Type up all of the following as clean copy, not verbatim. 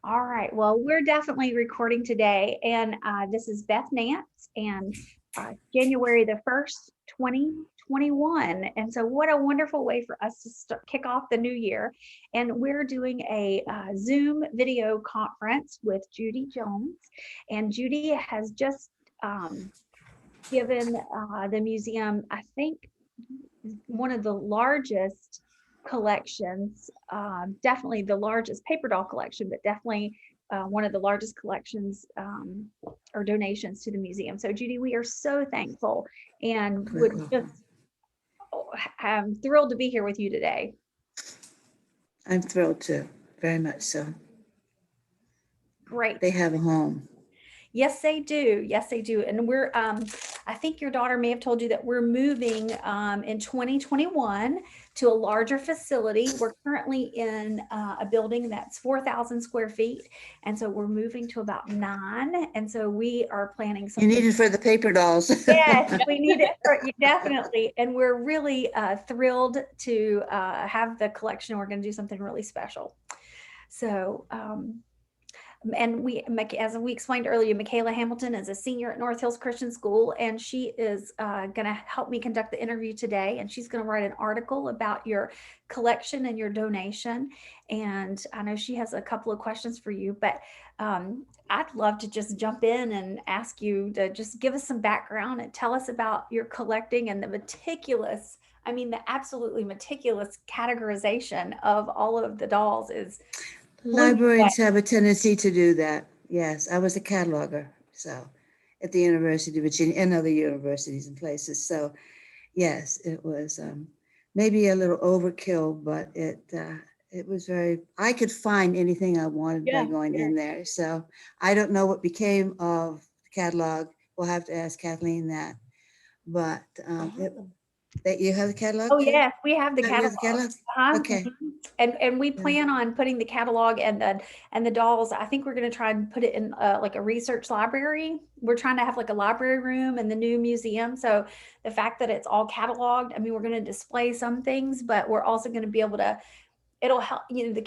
All right. Well, we're definitely recording today, and this is Beth Nance, and January the 1st, 2021. And so, what a wonderful way for us to kick off the new year. And we're doing a Zoom video conference with Judy Jones. And Judy has just given the museum, I think, one of the largest collections, definitely the largest paper doll collection, but definitely one of the largest collections or donations to the museum. So Judy, we are so thankful and would just I'm thrilled to be here with you today. I'm thrilled too, very much so. Great. They have a home. Yes, they do. Yes, they do. And we're, I think your daughter may have told you that we're moving in 2021 to a larger facility. We're currently in a building that's 4,000 square feet. And so we're moving to about 9. And so we are planning You something. need it for the paper dolls. Yes, we need it for definitely. And we're really thrilled to have the collection. We're going to do something really special. So, and as we explained earlier, Michaela Hamilton is a senior at North Hills Christian School, and she is going to help me conduct the interview today. And she's going to write an article about your collection and your donation. And I know she has a couple of questions for you, but I'd love to just jump in and ask you to just give us some background and tell us about your collecting and the meticulous, I mean, the absolutely meticulous categorization of all of the dolls is. Librarians have a tendency to do that. Yes, I was a cataloger, so at the University of Virginia and other universities and places. So yes, it was maybe a little overkill, but it was very. I could find anything I wanted by going in there. So I don't know what became of the catalog. We'll have to ask Kathleen that. But that you have the catalog Oh too? yes, we have the You have catalog. the catalog? Okay. And we Yeah. plan on putting the catalog and the dolls. I think we're going to try and put it in like a research library. We're trying to have like a library room in the new museum. So the fact that it's all cataloged, I mean, we're going to display some things, but we're also going to be able to, it'll help, the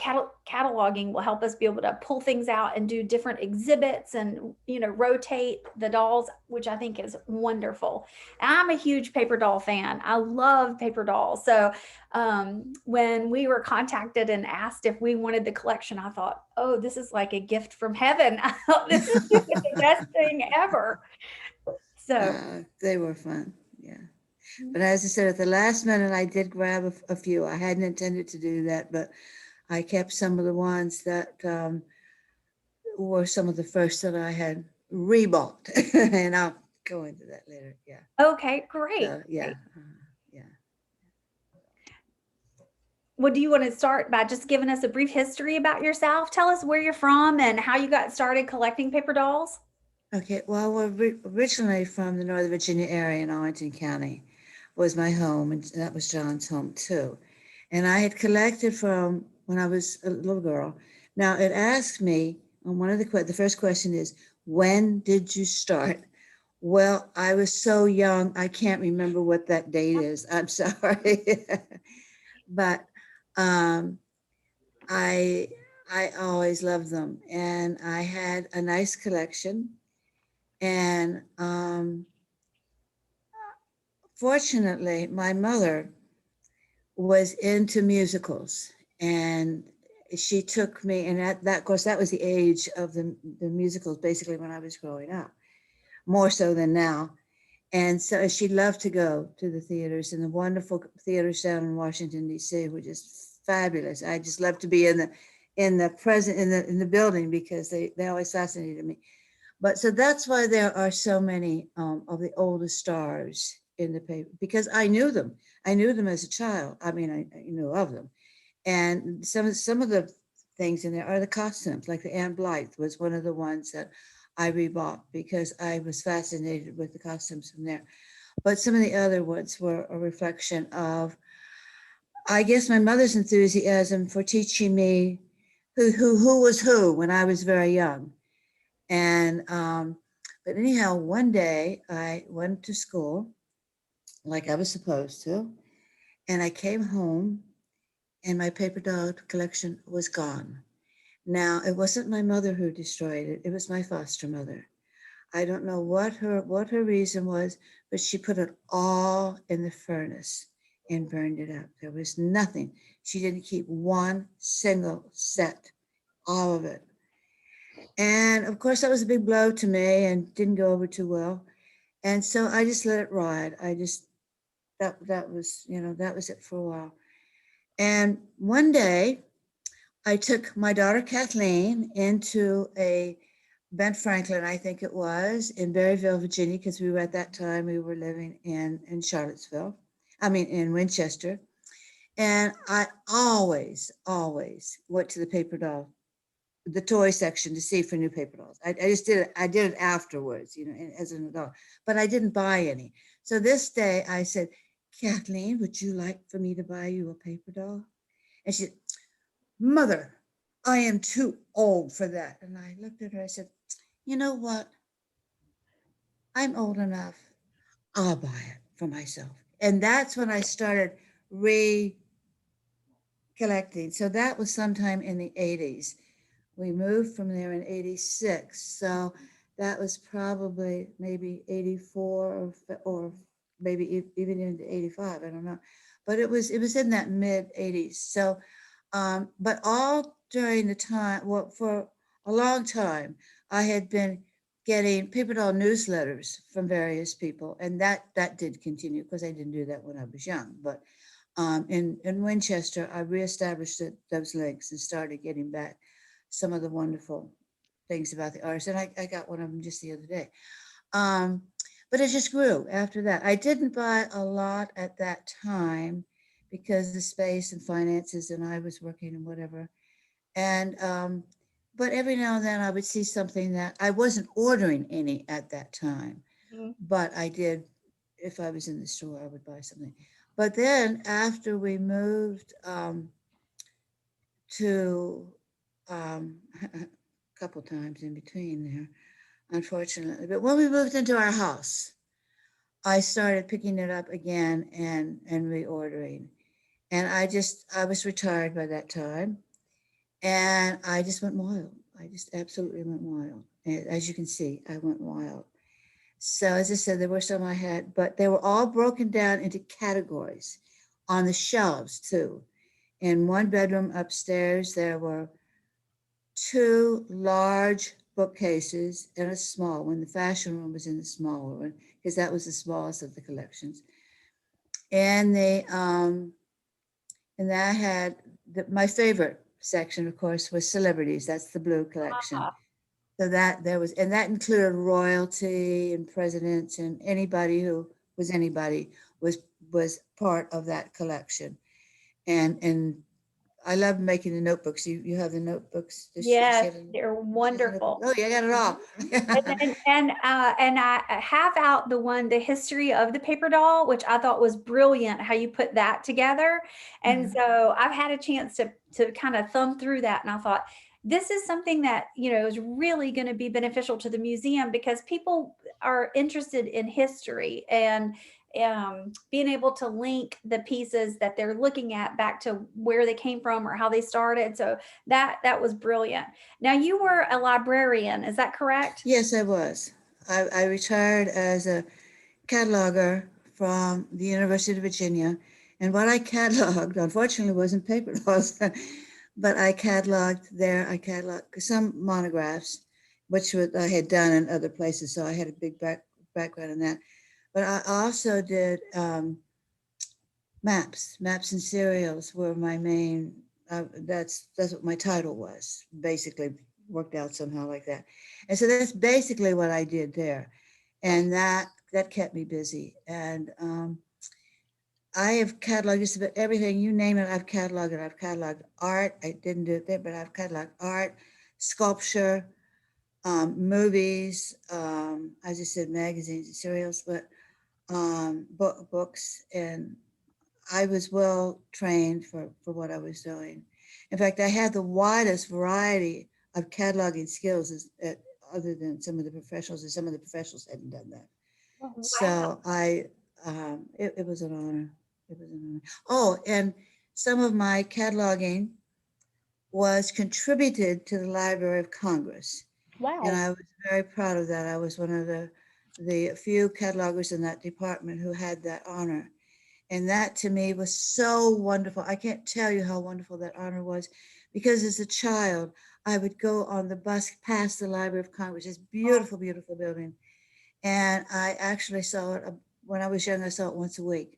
cataloging will help us be able to pull things out and do different exhibits and rotate the dolls, which I think is wonderful. I'm a huge paper doll fan. I love paper dolls. So when we were contacted and asked if we wanted the collection, I thought, oh, this is like a gift from heaven. I thought this is just the best thing ever. So They were fun. Yeah. But as I said, at the last minute, I did grab a few. I hadn't intended to do that, but I kept some of the ones that were some of the first that I had rebought, and I'll go into that later. Yeah. okay, great. So yeah, Great. yeah. Well, do you want to start by just giving us a brief history about yourself? Tell us where you're from and how you got started collecting paper dolls. Okay. Well, we're originally from the Northern Virginia area in Arlington County, was my home, and that was John's home too. And I had collected from when I was a little girl. Now it asked me on one of the first question is, when did you start? Well, I was so young, I can't remember what that date is. I'm sorry. But um, I I always loved them, and I had a nice collection. And fortunately, my mother was into musicals, and she took me, and that of course that was the age of the musicals, basically when I was growing up, more so than now. And so she loved to go to the theaters, and the wonderful theaters down in Washington D.C. were just fabulous. I just loved to be in the building because they always fascinated me. But so that's why there are so many of the oldest stars in the paper, because I knew them. I knew them as a child. I mean, I knew of them, and some of the things in there are the costumes. Like the Anne Blythe was one of the ones that I rebought because I was fascinated with the costumes from there. But some of the other ones were a reflection of, I guess, my mother's enthusiasm for teaching me who was who when I was very young. And but anyhow, one day I went to school like I was supposed to, and I came home and my paper doll collection was gone. Now, it wasn't my mother who destroyed it. It was my foster mother. I don't know what her reason was, but she put it all in the furnace and burned it up. There was nothing. She didn't keep one single set, all of it. And of course, that was a big blow to me and didn't go over too well. And so I just let it ride. I just that was that was it for a while. And one day, I took my daughter Kathleen into a Ben Franklin, I think it was, in Berryville, Virginia, because we were at that time we were living in Charlottesville. I mean in Winchester. And I always went to the paper doll, the toy section to see for new paper dolls. I just did it. I did it afterwards, as an adult, but I didn't buy any. So this day I said, Kathleen, would you like for me to buy you a paper doll? And she said, Mother, I am too old for that. And I looked at her, I said, you know what? I'm old enough. I'll buy it for myself. And that's when I started recollecting. So that was sometime in the 80s. We moved from there in 86. So that was probably maybe 84 or maybe even into 85. I don't know. But it was in that mid 80s. So but all during the time, well, for a long time, I had been getting paper doll newsletters from various people, and that did continue because I didn't do that when I was young. But in Winchester, I reestablished those links and started getting back some of the wonderful things about the artist. And I got one of them just the other day. Um, but it just grew after that. I didn't buy a lot at that time because the space and finances, and I was working and whatever. And but every now and then I would see something that I wasn't ordering any at that time, Mhm. but I did. If I was in the store, I would buy something. But then after we moved to a couple times in between there, unfortunately. But when we moved into our house, I started picking it up again and reordering. And I was retired by that time, and I just went wild. I just absolutely went wild. And as you can see, I went wild. So as I said, there were some I had, but they were all broken down into categories on the shelves too. In one bedroom upstairs, there were two large bookcases and a small one. The fashion room was in the smaller one because that was the smallest of the collections. And that had my favorite section, of course, was celebrities. That's the blue collection. Ah, So that there was, and that included royalty and presidents and anybody who was anybody was was part of that collection. And I love making the notebooks. You have the notebooks. Does she yes, have the, they're she has the notebook? wonderful. Oh, yeah, I got it Mhm. all. And I have out the history of the paper doll, which I thought was brilliant how you put that together. And Mhm. so I've had a chance to kind of thumb through that, and I thought this is something that is really going to be beneficial to the museum because people are interested in history and being able to link the pieces that they're looking at back to where they came from or how they started. So that was brilliant. Now, you were a librarian, is that correct? Yes, I was. I retired as a cataloger from the University of Virginia. And what I cataloged, unfortunately, wasn't paper dolls, but I cataloged there. I cataloged some monographs, which I had done in other places. So I had a big background in that. But I also did maps and serials were my main. That's what my title was. Basically, worked out somehow like that, and so that's basically what I did there, and that kept me busy. And I have cataloged just about everything you name it. I've cataloged it. I've cataloged art. I didn't do it there, but I've cataloged art, sculpture, movies. As I said, magazines and serials, but books and I was well trained for what I was doing. In fact, I had the widest variety of cataloging skills other than some of the professionals, and some of the professionals hadn't done that. Oh, wow. So it was an honor. It was an honor. Oh, and some of my cataloging was contributed to the Library of Congress. And Wow. I was very proud of that. I was one of the few catalogers in that department who had that honor. And that to me was so wonderful. I can't tell you how wonderful that honor was, because as a child, I would go on the bus past the Library of Congress, this beautiful, beautiful building. And I actually saw it when I was young, I saw it once a week.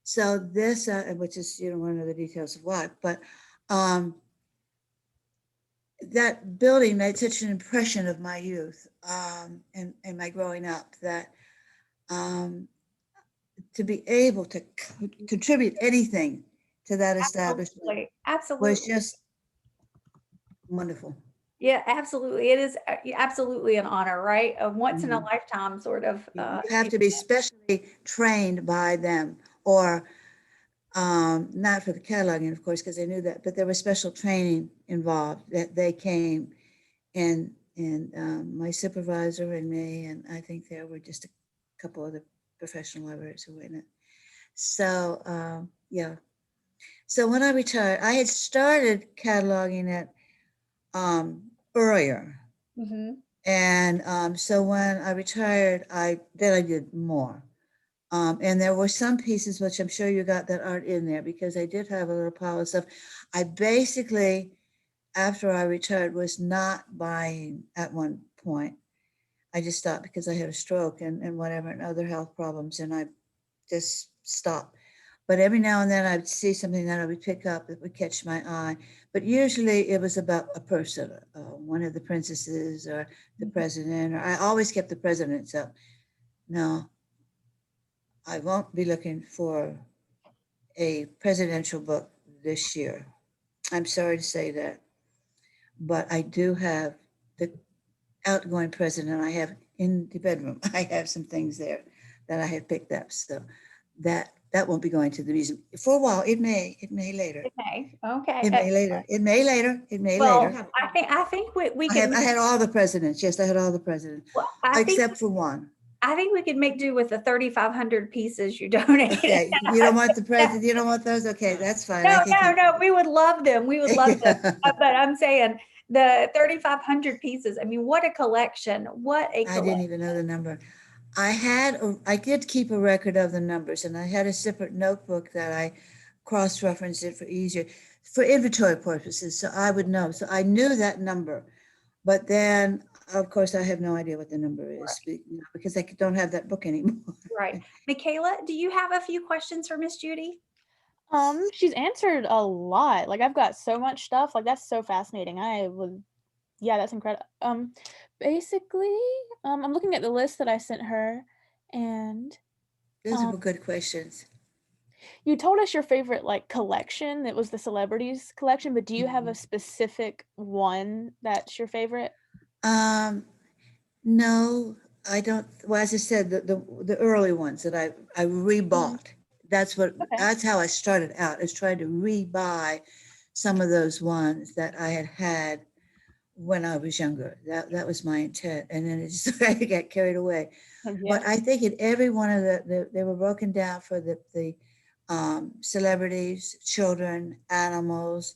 So this, which is, one of the details of why, but um, that building made such an impression of my youth and my growing up that um, to be able to contribute anything to that establishment Absolutely. Absolutely. was just wonderful. Yeah, absolutely. It is absolutely an honor, right? A once in a Mhm. lifetime sort of. You have to be specially trained by them, or not for the cataloging, of course, because they knew that, but there was special training involved that they came and my supervisor and me, and I think there were just a couple other professional librarians who were in it. So yeah. So when I retired, I had started cataloging it earlier. Mhm. And so when I retired, I did more. And there were some pieces, which I'm sure you got, that aren't in there, because I did have a little pile of stuff. I basically, after I retired, was not buying at one point. I just stopped because I had a stroke and whatever, and other health problems, and I just stopped. But every now and then I'd see something that I would pick up that would catch my eye. But usually it was about a person, one of the princesses or the president, or I always kept the presidents up. No, I won't be looking for a presidential book this year. I'm sorry to say that, but I do have the outgoing president. I have in the bedroom. I have some things there that I have picked up. So that won't be going to the museum for a while. It may later. Okay. Okay. It may later. It may later. It may Well, later. I think we I can. had all the presidents. Yes, I had all the presidents, Well, I think except for one. I think we could make do with the 3,500 pieces you donated. Okay, you don't want the president. You don't want those. Okay, that's fine. I No, can no, keep. no. We would love them. We would love them. them. But I'm saying the 3,500 pieces. I mean, what a collection! What a I didn't collection! even know the number. I did keep a record of the numbers, and I had a separate notebook that I cross-referenced it for easier, for inventory purposes, so I would know. So I knew that number, but then, of course, I have no idea what the number is because I don't have that book anymore. Right, Michaela. Do you have a few questions for Miss Judy? She's answered a lot. Like I've got so much stuff. Like that's so fascinating. Yeah, that's incredible. Basically, I'm looking at the list that I sent her, and Those um, are good questions. you told us your favorite like collection. It was the celebrities collection, but do you have a specific one that's your favorite? Um, no, I don't. Well, as I said, the early ones that I rebought. Okay. That's how I started out, is trying to rebuy some of those ones that I had when I was younger. That was my intent, and then it just I got carried away. Yeah. But I think in every one of they were broken down for the celebrities, children, animals,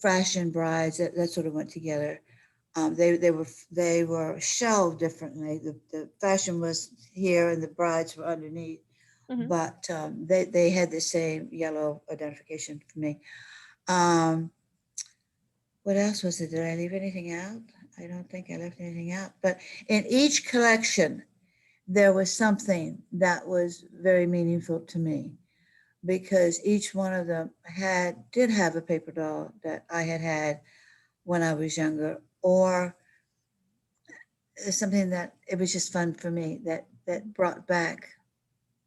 fashion brides. That sort of went together. They were shelved differently. The fashion was here and the brides were underneath, Mhm. but they had the same yellow identification for me. Um, what else was it? Did I leave anything out? I don't think I left anything out. But in each collection, there was something that was very meaningful to me, because each one of them did have a paper doll that I had when I was younger, or something that it was just fun for me that brought back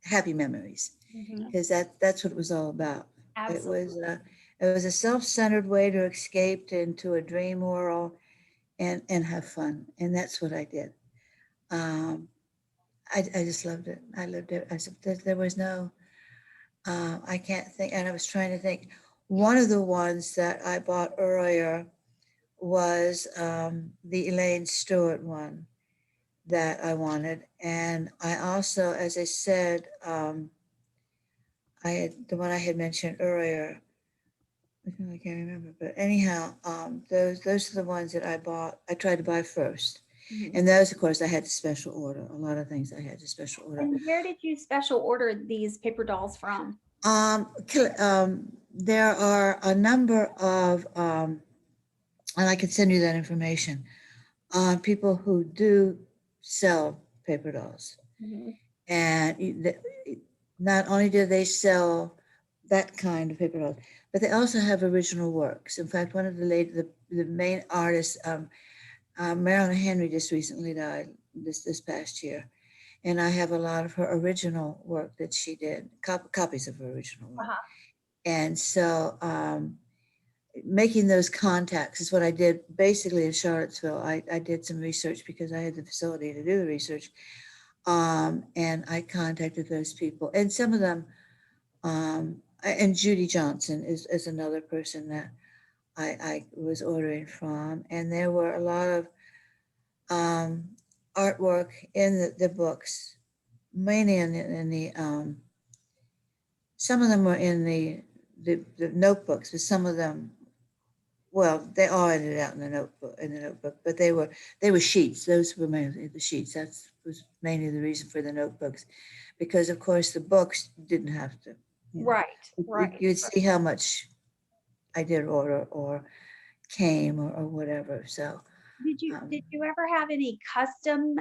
happy memories, Mhm. because that's what it was all about. Absolutely. It was a self-centered way to escape into a dream world and have fun, and that's what I did. um, I just loved it. I lived it. There was no I can't think, and I was trying to think. One of the ones that I bought earlier was the Elaine Stewart one that I wanted. And I also, as I said, I had the one I had mentioned earlier, which one I can't remember, but anyhow, those are the ones that I bought. I tried to buy first, Mhm. and those, of course, I had to special order. A lot of things I had to special order. And where did you special order these paper dolls from? There are a number of, and I can send you that information. People who do sell paper dolls, Mhm. and not only do they sell that kind of paper dolls, but they also have original works. In fact, one of the main artists, Marilyn Henry, just recently died this past year, and I have a lot of her original work that she did, copies of her original work. Uh-huh. And so making those contacts is what I did basically in Charlottesville. I did some research because I had the facility to do the research. And I contacted those people, and some of them, and Judy Johnson is another person that I was ordering from. And there were a lot of artwork in the books, mainly in the some of them were in the notebooks, but some of them, well, they all ended out in the notebook, but they were sheets. Those were mainly the sheets. That was mainly the reason for the notebooks, because of course the books didn't have to. Right, right. You'd see how much I did order or came or whatever. So Did you ever have any custom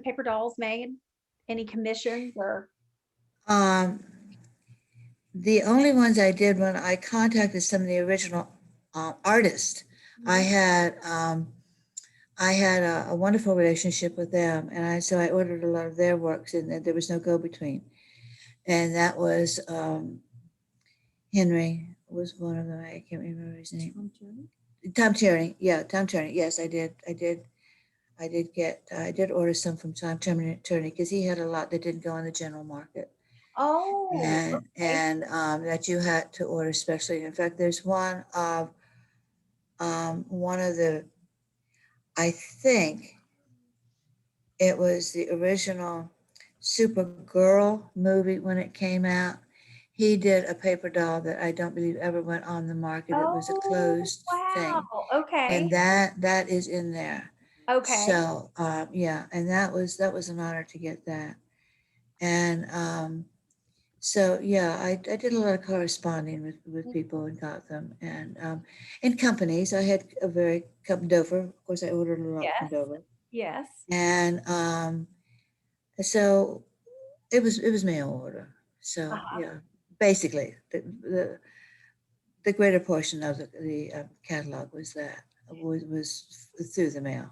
paper dolls made? Any commissions or? um, the only ones I did when I contacted some of the original artists, I Mhm. had I had a wonderful relationship with them, and so I ordered a lot of their works, and there was no go between. And that was Henry was one of them. I can't remember his name. Tom Tierney. Yeah, Tom Tierney. Yes, I did. I did order some from Tom Tierney because he had a lot that didn't go on the general market, Oh, okay. and that you had to order specially. In fact, there's one of the, I think it was the original Supergirl movie when it came out. He did a paper doll that I don't believe ever went on the market. It was a Oh, closed wow. thing, and Okay. that is in there. Okay. So yeah, and that was an honor to get that. And so yeah, I did a lot of corresponding with people and got them, and in companies. I had a very Dover. Of course, I ordered a lot from Yes. Dover, Yes. and so it was mail order. So Uh-huh. yeah, basically the greater portion of the catalog was was through the mail.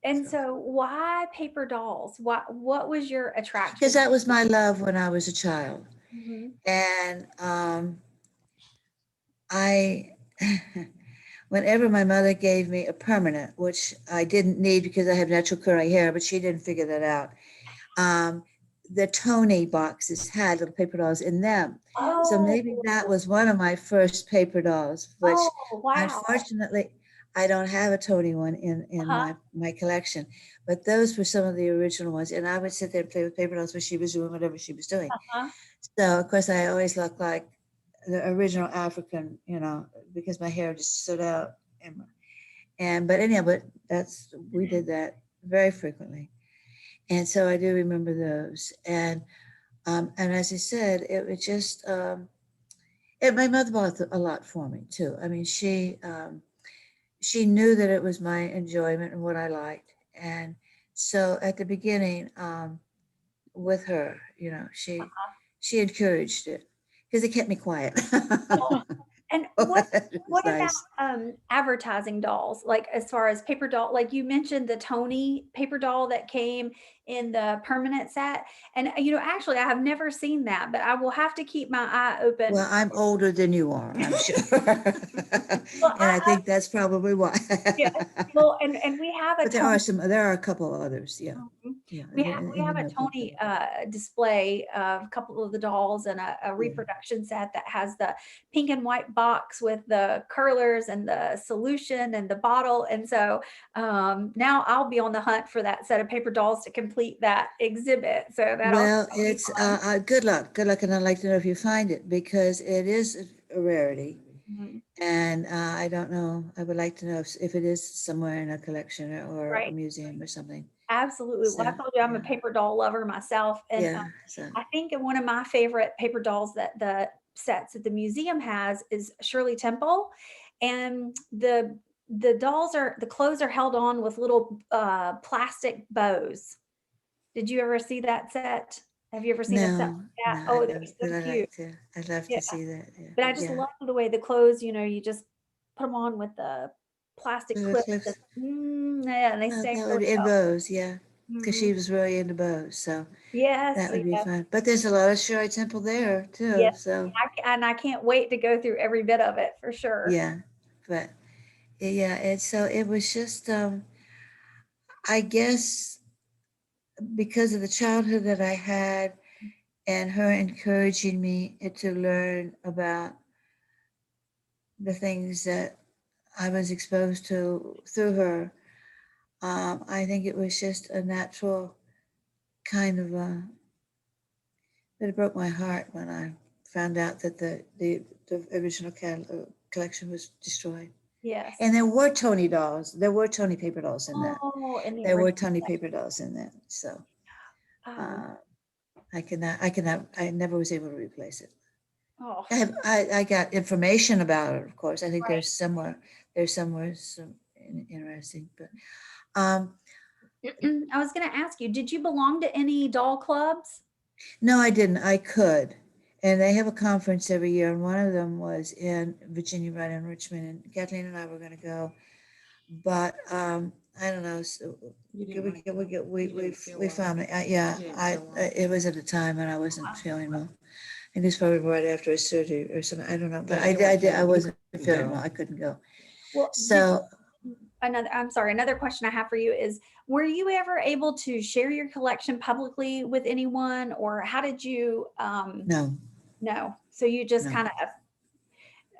And So so why paper dolls? What was your because attraction? that was my love when I was a child, Mhm. and I. Whenever my mother gave me a permanent, which I didn't need because I have natural curly hair, but she didn't figure that out. Um, the Tony boxes had little paper dolls in them. So Oh, maybe that was one of my first paper dolls, which oh, wow. unfortunately I don't have a Tony one in Uh-huh. my collection. But those were some of the original ones. And I would sit there and play with paper dolls when she was doing whatever she was doing. Uh-huh. So of course I always looked like the original African, because my hair just stood out. But anyhow, but we did that very frequently. And so I do remember those. And as I said, it just my mother bought a lot for me too. I mean, she knew that it was my enjoyment and what I liked. And so at the beginning, with her, she encouraged it because it kept me quiet. And It was what about nice. advertising dolls? Like as far as paper doll, like you mentioned the Tony paper doll that came in the permanent set. And actually I have never seen that, but I will have to keep my eye open. Well, I'm older than you are, I'm sure. Well, And I think that's probably why. yeah. Well, and we have a But Tony. there are a couple others, yeah. Mhm. Yeah, We in the have a notebook. Tony display of a couple of the dolls and a Yeah. reproduction set that has the pink and white box with the curlers and the solution and the bottle. And so now I'll be on the hunt for that set of paper dolls to complete that exhibit. So that'll Well, be it's fun. good luck, and I'd like to know if you find it because it is a rarity. Mhm. And I don't know, I would like to know if it is somewhere in a collection or a Right. museum or something. Absolutely. Well, I So, told you I'm a yeah, paper doll lover myself, and yeah, so, I think one of my favorite paper dolls that the sets that the museum has is Shirley Temple, and the clothes are held on with little plastic bows. Did you ever see that set? Have you ever seen a set no, like that? no, I Oh, they're know, so but cute. I'd love Yeah. to see that, yeah, But I but just yeah. love the way the clothes, you just put them on with the plastic Little clips that, clips, yeah, and they stay that would really be in well. bows, yeah, because Mhm. she was really into bows, so Yes, that would be yes, fun. But there's a lot of Shirley Temple there too, yes. so, And I can't wait to go through every bit of it for sure. yeah, but, yeah, it was just, I guess because of the childhood that I had and her encouraging me to learn about the things that I was exposed to through her, I think it was just a natural kind of but it broke my heart when I found out that the original collection was destroyed. Yes. And there were Tony dolls. There were Tony paper dolls in that. Oh, and the There were original. Tony paper dolls in that. So Um, uh, I never was able to replace it. oh, I got information about it, of course. I think right. there's somewhere some interesting, but um, I was going to ask you, did you belong to any doll clubs? no, I didn't. I could, and they have a conference every year, and one of them was in Virginia, right in Richmond, and Kathleen and I were going to go, but I don't know. So we found it. Yeah, it was at a time when I wasn't feeling well. I think it's probably right after a surgery or something. I don't know, but I wasn't feeling well. I couldn't go. Well, So I'm sorry, another question I have for you is, were you ever able to share your collection publicly with anyone, or how did you, no, no. So you just no, kind of,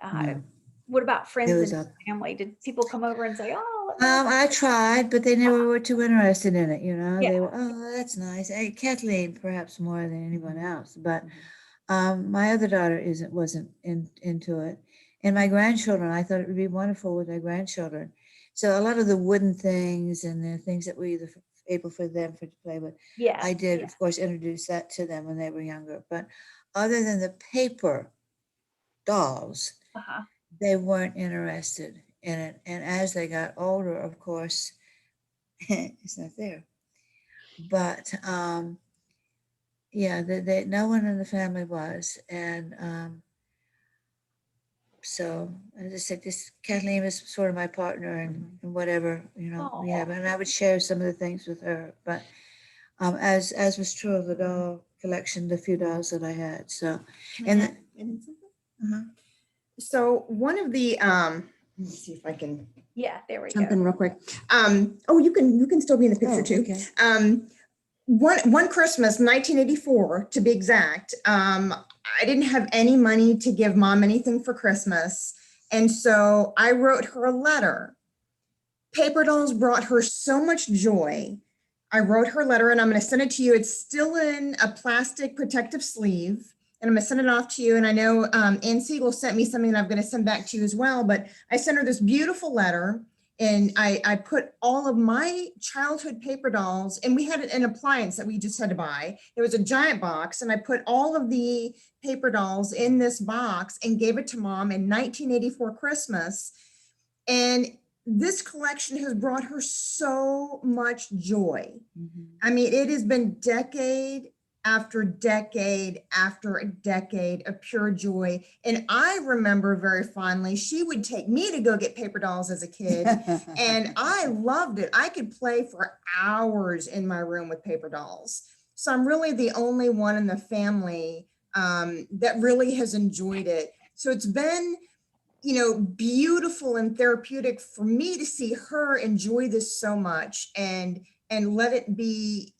uh, no. what about It friends was and a family? Did people come over and say, "Oh, let me look"? I tried, but they never were too interested in it. Yeah. They were, oh, that's nice. Kathleen, perhaps more than anyone else, but my other daughter wasn't into it, and my grandchildren. I thought it would be wonderful with my grandchildren. So a lot of the wooden things and the things that were either able for them to play with, Yes. I did, of course, introduce that to them when they were younger. But other than the paper dolls, Uh-huh. they weren't interested in it. And as they got older, of course, it's not there. But yeah, no one in the family was. And so as I said, this Kathleen was sort of my partner and whatever, we Oh, have. And I would share some of the things with her. But as was true of the doll collection, the few dolls that I had. So, and Can I add in something? uh So one of the let me see if I can yeah, there we jump go. in real quick. Oh, you can still be in the picture Oh, too. okay. One Christmas, 1984 to be exact. I didn't have any money to give mom anything for Christmas, and so I wrote her a letter. Paper dolls brought her so much joy. I wrote her a letter and I'm going to send it to you. It's still in a plastic protective sleeve. And I'm going to send it off to you. And I know Ann Siegel sent me something that I'm going to send back to you as well. But I sent her this beautiful letter. And I put all of my childhood paper dolls, and we had an appliance that we just had to buy. It was a giant box. And I put all of the paper dolls in this box and gave it to mom in 1984 Christmas. And this collection has brought her so much joy. I mean, it has been decade after decade after a decade of pure joy. And I remember very fondly, she would take me to go get paper dolls as a kid. And I loved it. I could play for hours in my room with paper dolls. So I'm really the only one in the family that really has enjoyed it. So it's been beautiful and therapeutic for me to see her enjoy this so much and let it be,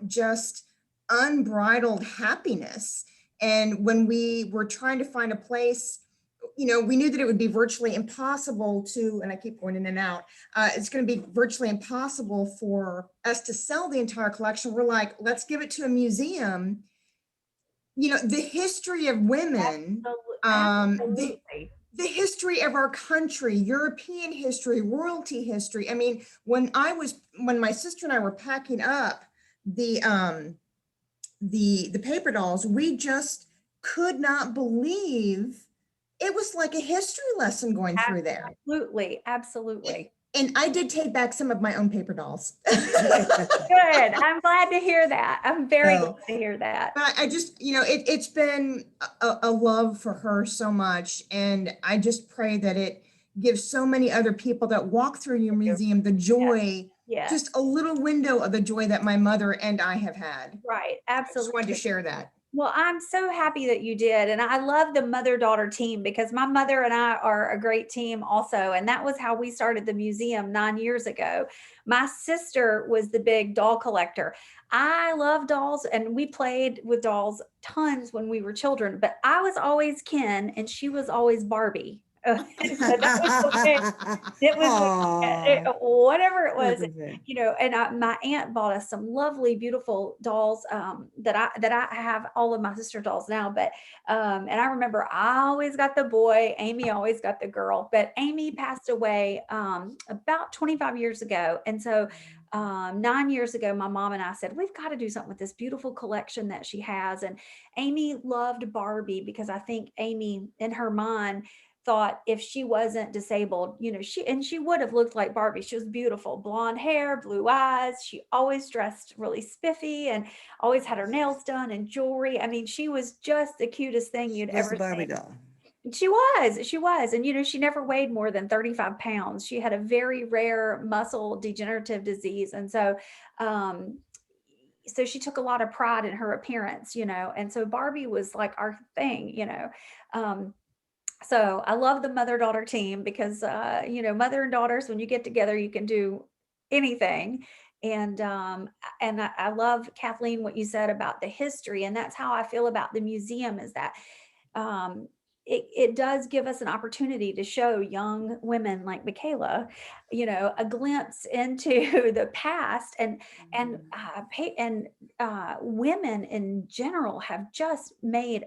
just unbridled happiness. And when we were trying to find a place, we knew that it would be virtually impossible to, and I keep going in and out, it's going to be virtually impossible for us to sell the entire collection. We're like, let's give it to a museum. The history of women, the Absolutely. the history of our country, European history, royalty history. I mean, when my sister and I were packing up the paper dolls, we just could not believe it was like a history lesson going through there. Absolutely, absolutely. And I did take back some of my own paper dolls. Good. I'm glad to hear that. I'm very glad to hear that. But I just, it's been a love for her so much. And I just pray that it gives so many other people that walk through your museum the joy, Yes. just a little window of the joy that my mother and I have had. Right. I just Absolutely. wanted to share that. Well, I'm so happy that you did. And I love the mother-daughter team because my mother and I are a great team also. And that was how we started the museum 9 years ago. My sister was the big doll collector. I love dolls and we played with dolls tons when we were children, but I was always Ken and she was always Barbie. So that was okay. It was whatever it was, and my aunt bought us some lovely, beautiful dolls that I have all of my sister dolls now. But and I remember I always got the boy, Amy always got the girl. But Amy passed away about 25 years ago, and so 9 years ago, my mom and I said we've got to do something with this beautiful collection that she has. And Amy loved Barbie because I think Amy, in her mind, thought if she wasn't disabled, she would have looked like Barbie. She was beautiful, blonde hair, blue eyes. She always dressed really spiffy and always had her nails done and jewelry. I mean, she was just the cutest thing you'd ever Barbie seen. doll. She was. And, she never weighed more than 35 pounds. She had a very rare muscle degenerative disease. And so, so she took a lot of pride in her appearance, and so Barbie was like our thing, so I love the mother-daughter team because, mother and daughters, when you get together, you can do anything. And I love, Kathleen, what you said about the history. And that's how I feel about the museum is that it does give us an opportunity to show young women like Michaela, a glimpse into the past. And women in general have just made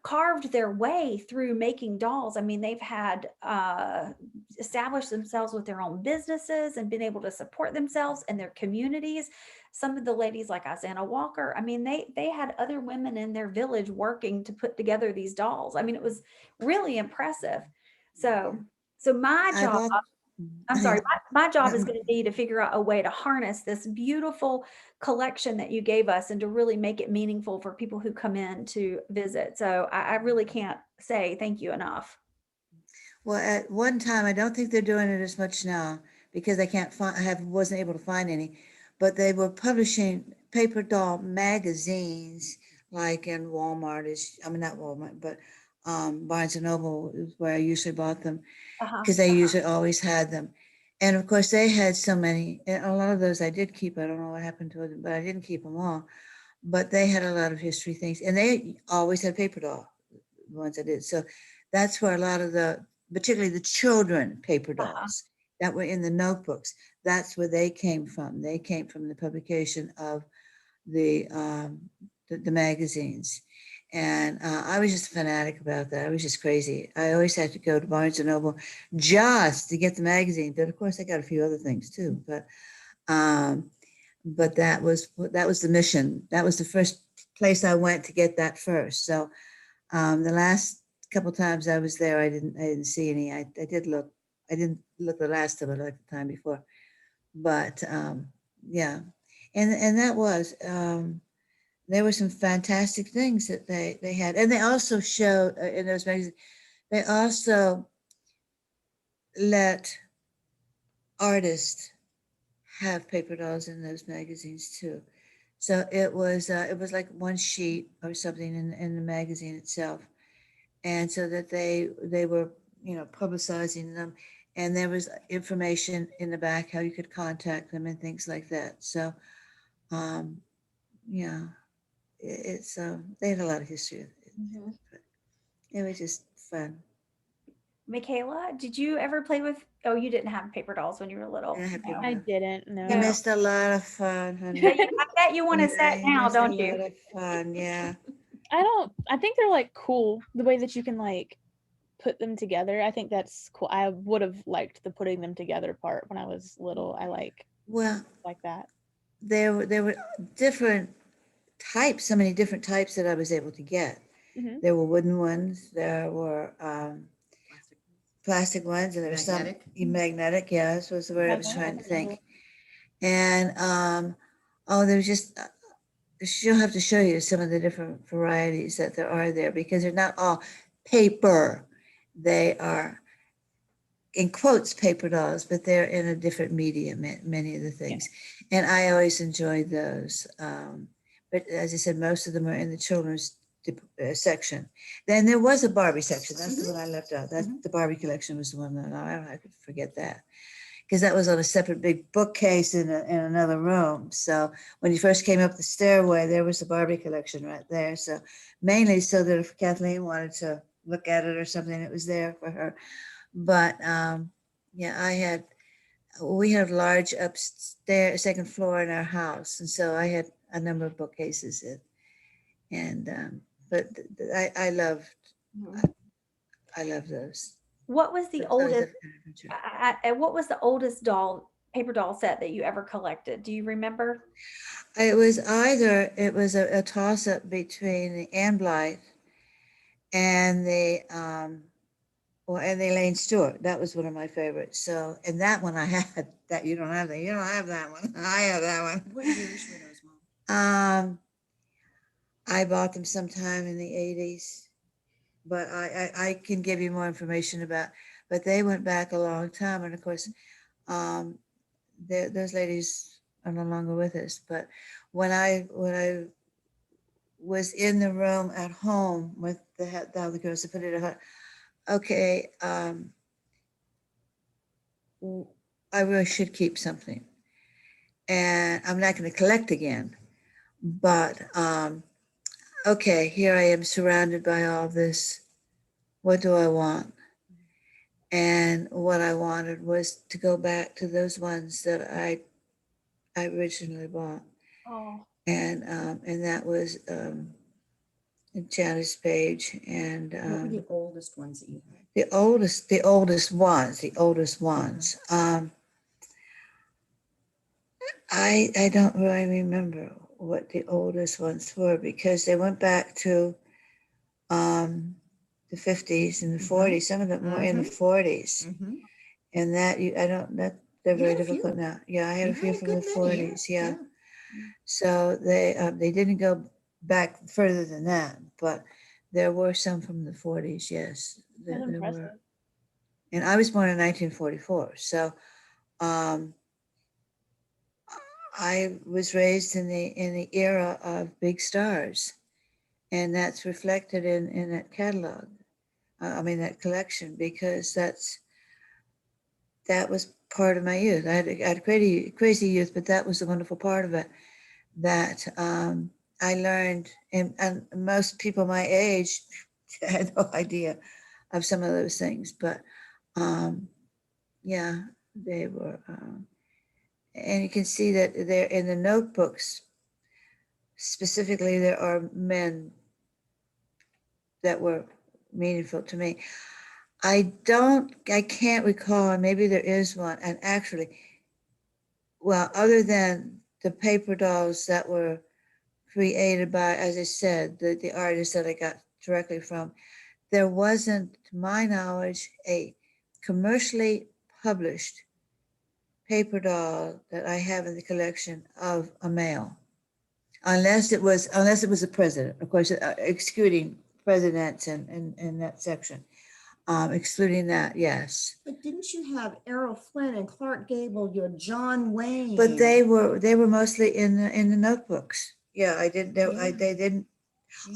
carved their way through making dolls. I mean, they've had established themselves with their own businesses and been able to support themselves and their communities. Some of the ladies like Isana Walker, I mean, they had other women in their village working to put together these dolls. I mean, it was really impressive. So my job, I'm sorry, my job is going to be to figure out a way to harness this beautiful collection that you gave us and to really make it meaningful for people who come in to visit. So I really can't say thank you enough. Well, at one time, I don't think they're doing it as much now because wasn't able to find any, but they were publishing paper doll magazines like in Walmart not Walmart, but Barnes and Noble is where I usually bought them because they usually always had them. And of course they had so many, and a lot of those I did keep. I don't know what happened to them, but I didn't keep them all. But they had a lot of history things, and they always had paper doll, the ones I did. So that's where a lot of particularly the children paper dolls that were in the notebooks, that's where they came from. They came from the publication of the magazines. And I was just a fanatic about that. I was just crazy. I always had to go to Barnes and Noble just to get the magazine. But of course, I got a few other things too. But that was the mission. That was the first place I went to get that first. So the last couple times I was there, I didn't see any. I did look. I didn't look the last of it like the time before. But yeah, and that was. There were some fantastic things that they had. And they also showed in those magazines, they also let artists have paper dolls in those magazines too. So it was like one sheet or something in the magazine itself. And so that they were, publicizing them. And there was information in the back, how you could contact them and things like that. So, yeah. It's they had a lot of history. But it was just fun. Michaela, did you ever play with? Oh, you didn't have paper dolls when you were little. I didn't. No. You missed a lot of fun, honey. I bet you want to set now, don't you? A lot of fun, yeah. I think they're like cool the way that you can like put them together. I think that's cool. I would have liked the putting them together part when I was little. I Well, like that. there were different types, so many different types that I was able to get. Mhm. There were wooden ones, there were plastic ones, and there were some magnetic. Yeah, this was the word I was trying to think. And there was just she'll have to show you some of the different varieties that there are there, because they're not all paper. They are, in quotes, paper dolls, but they're in a different medium, many of the things. And I always enjoyed those. But as I said, most of them are in the children's section. Then there was a Barbie section. That's the one I left out. That's the Barbie collection was the one that I could forget that, because that was on a separate big bookcase in another room. So when you first came up the stairway, there was the Barbie collection right there. So mainly so that if Kathleen wanted to look at it or something, it was there for her. But yeah, we have large upstairs, second floor in our house. And so I had a number of bookcases but I love those. What was the So I was oldest? at an adventure. What was the oldest paper doll set that you ever collected? Do you remember? It was a toss up between the Anne Blythe and the Elaine Stewart. That was one of my favorites. So, and that one I had. That you don't have that. You don't have that one. I have that one. What years were those, Mom? I bought them sometime in the 80s, but I can give you more information about. But they went back a long time, and of course, those ladies are no longer with us. But when I was in the room at home with the other girls to put it at, okay, I really should keep something, and I'm not going to collect again. But okay, here I am surrounded by all this. What do I want? And what I wanted was to go back to those ones that I originally bought. Oh. And that was Janice Page and What were the oldest ones that you had? the oldest ones. I don't really remember what the oldest ones were, because they went back to the 50s and the 40s. Some of them were in the 40s, and they're very difficult now. Yeah, I had a few from the 40s. Yeah. So they didn't go back further than that, but there were some from the 40s. Yes, That's there impressive. were. And I was born in 1944, so I was raised in the era of big stars, and that's reflected in that catalog. That collection, because that was part of my youth. I had crazy youth, but that was a wonderful part of it that I learned, and most people my age had no idea of some of those things, but yeah, they were, and you can see that they're in the notebooks. Specifically, there are men that were meaningful to me. I can't recall, and maybe there is one, and actually, well, other than the paper dolls that were created by, as I said, the artists that I got directly from, there wasn't, to my knowledge, a commercially published paper doll that I have in the collection of a male, unless it was a president, of course, excluding presidents and that section. Excluding that, yes. But didn't you have Errol Flynn and Clark Gable, your John Wayne? But they were mostly in the notebooks. Yeah, I didn't. They didn't.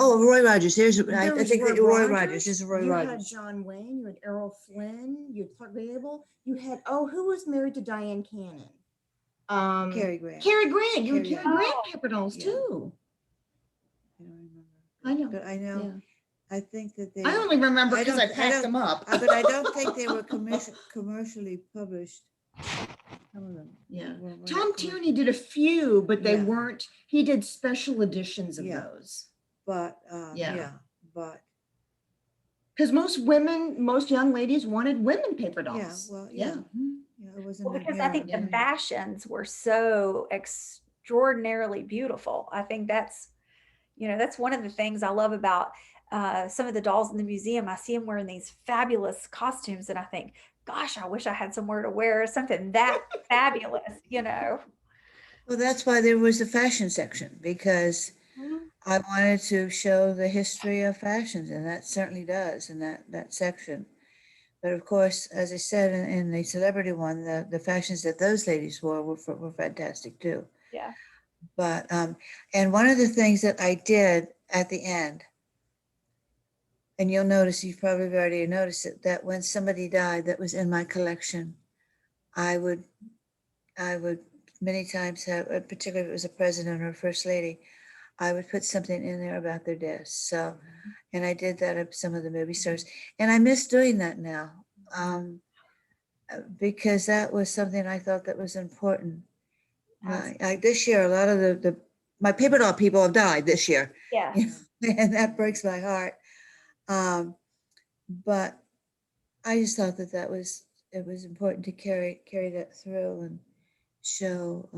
Oh, Roy Rogers. I think that Roy Rogers. This is Roy you Rogers. You had John Wayne, you had Errol Flynn, you had Clark Gable, you had, who was married to Diane Cannon? Cary Grant. Cary Grant. You had Cary Cary Grant. Grant paper dolls too. I don't remember. I know. But I know. Yeah. I think that they. I only remember I because don't- I packed them up. But I don't think they were commercially published. Some of them. Yeah. weren't Tom commercial. Tierney did a few, but they Yeah. weren't. He did special editions of Yeah. those. But Yeah. but Because most young ladies wanted women paper Yeah, dolls. well, yeah. Yeah, it wasn't. Well, because I yeah, think the yeah. fashions were so extraordinarily beautiful. I think that's, that's one of the things I love about some of the dolls in the museum. I see them wearing these fabulous costumes, and I think, gosh, I wish I had somewhere to wear something that fabulous. Well, that's why there was a fashion section, because Mhm. I wanted to show the history of fashions, and that certainly does in that section. But of course, as I said in the celebrity one, the fashions that those ladies wore were fantastic too. Yeah. But and one of the things that I did at the end, and you'll notice, you've probably already noticed it, that when somebody died that was in my collection, I would many times have, particularly if it was a president or a first lady, I would put something in there about their deaths. So, and I did that at some of the movie stars, and I miss doing that now, because that was something I thought that was important. This year, a lot of my paper doll people have died this year, Yes. and that breaks my heart. But I just thought that it was important to carry that through and show.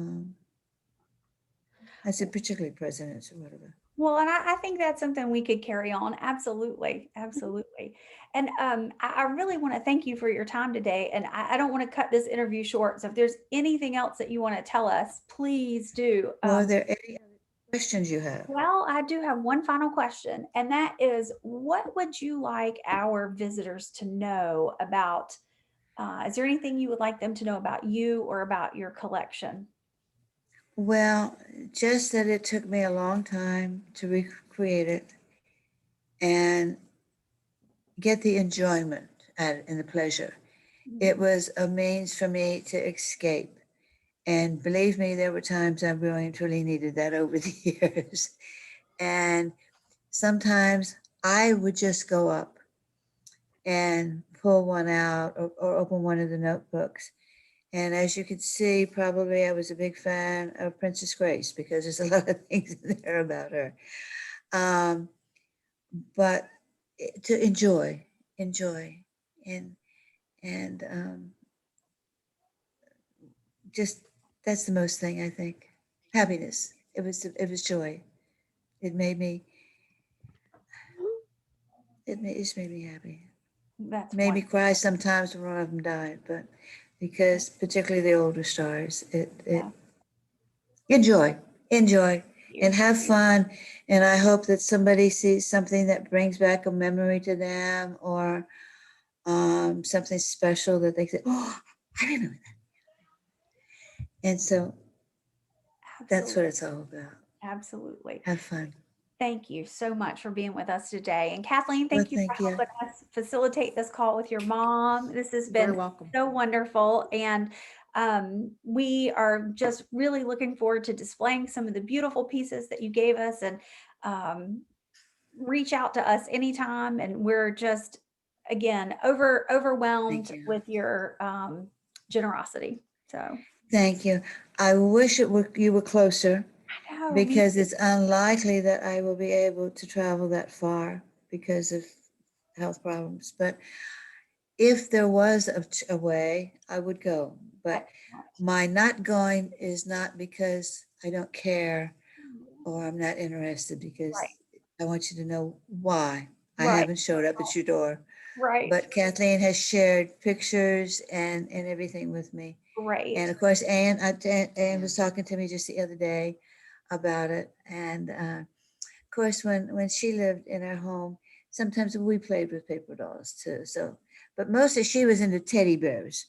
I said particularly presidents or whatever. Well, and I think that's something we could carry on. Absolutely. Absolutely. And I really want to thank you for your time today. And I don't want to cut this interview short. So if there's anything else that you want to tell us, please do. Well, are there any other questions you have? Well, I do have one final question, and that is, what would you like our visitors to know about? Is there anything you would like them to know about you or about your collection? Well, just that it took me a long time to recreate it and get the enjoyment at it and the pleasure. It was a means for me to escape. And believe me, there were times I really and truly needed that over the years. And sometimes I would just go up and pull one out or open one of the notebooks. And as you can see, probably I was a big fan of Princess Grace because there's a lot of things in there about her. But to enjoy, and just that's the most thing I think. Happiness. It was joy. It made me. It just made me happy. That's Made me wonderful. cry sometimes when one of them died, but because particularly the older stars, it Yeah. enjoy, You. and have fun. And I hope that somebody sees something that brings back a memory to them, or something special that they say, "Oh, I remember that." And so that's what Absolutely. it's all about. Absolutely. Have fun. Thank you so much for being with us today. And Kathleen, Well, thank you for thank you. helping us facilitate this call with your mom. This has Very been welcome. so wonderful. And we are just really looking forward to displaying some of the beautiful pieces that you gave us, and reach out to us anytime. And we're just, again, overwhelmed Thank you. with your generosity. So Thank you. I wish you were closer, I know, because it's unlikely that I will be able to travel that far because of health problems. But if there was a way, I would go. But my not going is not because I don't care or I'm not interested, because Right. I want you to know why I Right. haven't showed up at your door. Right. But Kathleen has shared pictures and everything with me. Great. And of course, Anne was talking to me just the other day about it. And of course, when she lived in her home, sometimes we played with paper dolls too. So, but mostly she was into teddy bears.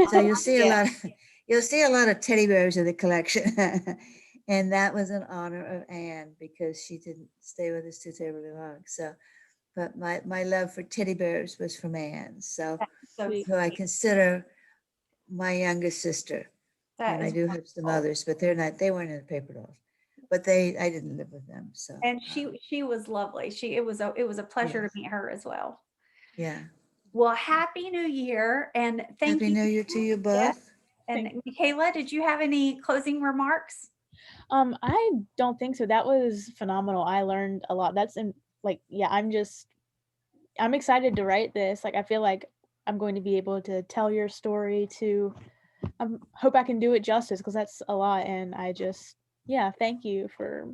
So you'll see a Yeah. lot. You'll see a lot of teddy bears in the collection. And that was in honor of Anne, because she didn't stay with us too terribly long. So, but my love for teddy bears was from Anne. So, So Sweet. who I sweet. consider my youngest sister. That And I is do have some wonderful. others, but they weren't in the paper dolls. But I didn't live with them. So, And she was lovely. It was a pleasure yes, to meet her as well. yeah. Well, happy New Year, and thank Happy you. New Year to you Yeah. both. And Michaela, did you have any closing remarks? I don't think so. That was phenomenal. I learned a lot. That's in, like, yeah, I'm just I'm excited to write this. Like, I feel like I'm going to be able to tell your story to, hope I can do it justice because that's a lot. And I just, yeah, thank you for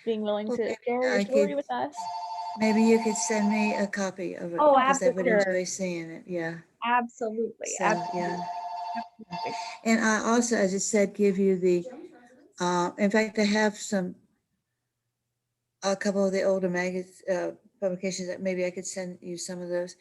being willing Well, to maybe share your I story could, with us. maybe you could send me a copy of it Oh, because I would absolutely. enjoy seeing it. Yeah. Absolutely. So, Absolutely. yeah. Absolutely. And I also, as I said, give you the, in fact, I have a couple of the older publications that maybe I could send you some of those.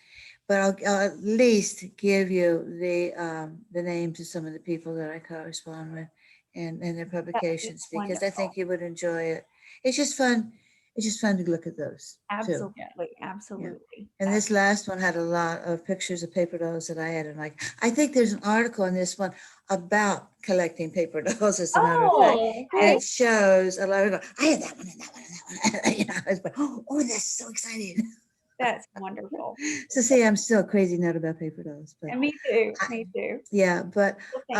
But I'll at least give you the names of some of the people that I correspond with and their publications because I wonderful. think you would enjoy it. It's just fun. It's just fun to look at those too. Absolutely. Absolutely. And this last one had a lot of pictures of paper dolls that I had. And like, I think there's an article in this one about collecting paper dolls, as a matter of fact. Oh, And hey, it shows a lot of, I had that one and that one and that one. You know, I was like, oh, that's so exciting. that's wonderful. So see, I'm still crazy nut about paper dolls, but And me too. Me too. yeah, but Well, thank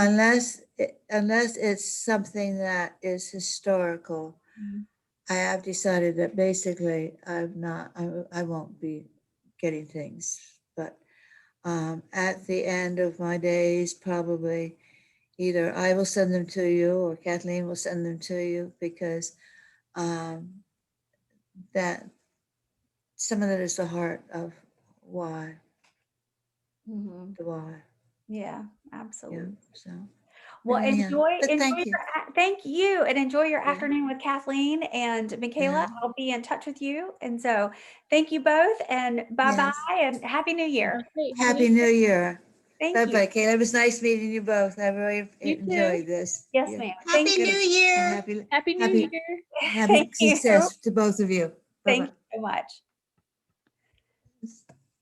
you. unless it's something that is historical, Mhm. I have decided that basically I won't be getting things. But at the end of my days, probably either I will send them to you or Kathleen will send them to you because um, that some of that is the heart of why, Mhm. the why. Yeah, Yeah. absolutely. So, Well, yeah. But enjoy thank you. thank you, and enjoy your Yeah. afternoon with Kathleen and Michaela. Yeah. I'll be in touch with you. And so thank you both, and bye-bye, Yes. and Happy New Year. Great. Happy New Year. Thank Bye you. bye, Kayla. It was nice meeting you both. I really You too. enjoyed this. Yes, Yeah. ma'am. Happy Thank New you. And Year. happy, Happy New happy, Year. happy Thank you. success to both of you. Bye Thank bye. you so much.